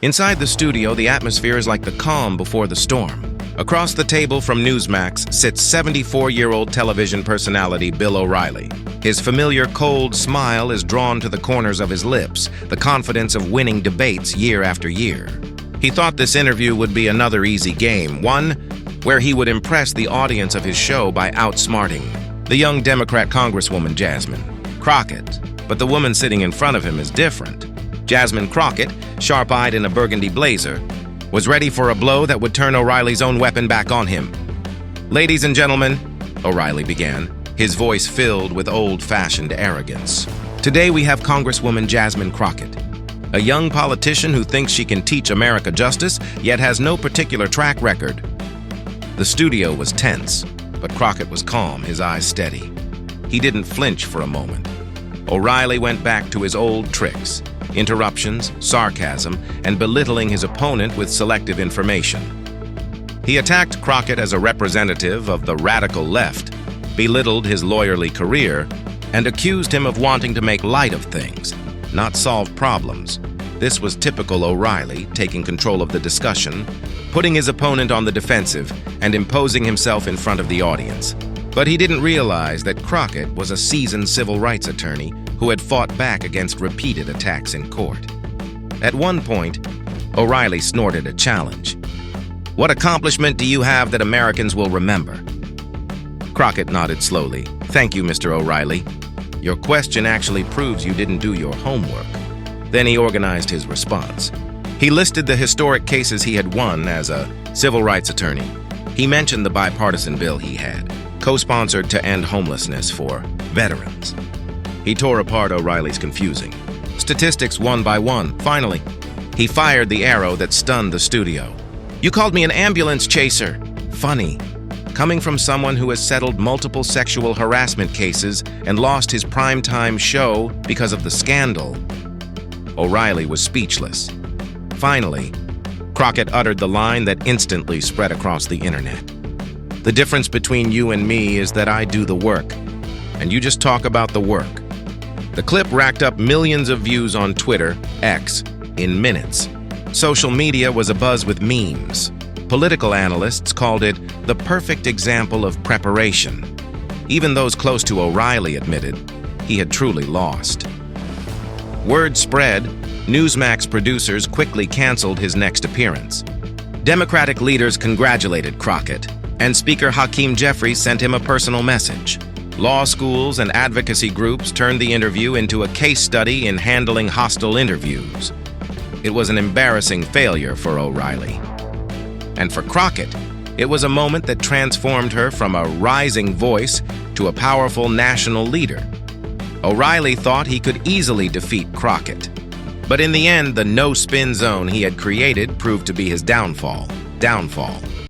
Inside the studio, the atmosphere is like the calm before the storm. Across the table from Newsmax sits 74-year-old television personality Bill O'Reilly. His familiar cold smile is drawn to the corners of his lips, the confidence of winning debates year after year. He thought this interview would be another easy game, one where he would impress the audience of his show by outsmarting the young Democrat Congresswoman Jasmine Crockett. But the woman sitting in front of him is different. Jasmine Crockett, sharp-eyed in a burgundy blazer, was ready for a blow that would turn O'Reilly's own weapon back on him. "Ladies and gentlemen," O'Reilly began, his voice filled with old-fashioned arrogance. "Today we have Congresswoman Jasmine Crockett, a young politician who thinks she can teach America justice, yet has no particular track record." The studio was tense, but Crockett was calm, his eyes steady. He didn't flinch for a moment. O'Reilly went back to his old tricks: interruptions, sarcasm, and belittling his opponent with selective information. He attacked Crockett as a representative of the radical left, belittled his lawyerly career, and accused him of wanting to make light of things, not solve problems. This was typical O'Reilly, taking control of the discussion, putting his opponent on the defensive, and imposing himself in front of the audience. But he didn't realize that Crockett was a seasoned civil rights attorney who had fought back against repeated attacks in court. At one point, O'Reilly snorted a challenge. "What accomplishment do you have that Americans will remember?" Crockett nodded slowly. "Thank you, Mr. O'Reilly. Your question actually proves you didn't do your homework." Then he organized his response. He listed the historic cases he had won as a civil rights attorney. He mentioned the bipartisan bill he had, co-sponsored to end homelessness for veterans. He tore apart O'Reilly's confusing statistics one by one. Finally, he fired the arrow that stunned the studio. "You called me an ambulance chaser." Funny, coming from someone who has settled multiple sexual harassment cases and lost his primetime show because of the scandal. O'Reilly was speechless. Finally, Crockett uttered the line that instantly spread across the internet. "The difference between you and me is that I do the work, and you just talk about the work." The clip racked up millions of views on Twitter, X, in minutes. Social media was abuzz with memes. Political analysts called it the perfect example of preparation. Even those close to O'Reilly admitted he had truly lost. Word spread. Newsmax producers quickly canceled his next appearance. Democratic leaders congratulated Crockett, and Speaker Hakeem Jeffries sent him a personal message. Law schools and advocacy groups turned the interview into a case study in handling hostile interviews. It was an embarrassing failure for O'Reilly. And for Crockett, it was a moment that transformed her from a rising voice to a powerful national leader. O'Reilly thought he could easily defeat Crockett. But in the end, the no-spin zone he had created proved to be his downfall.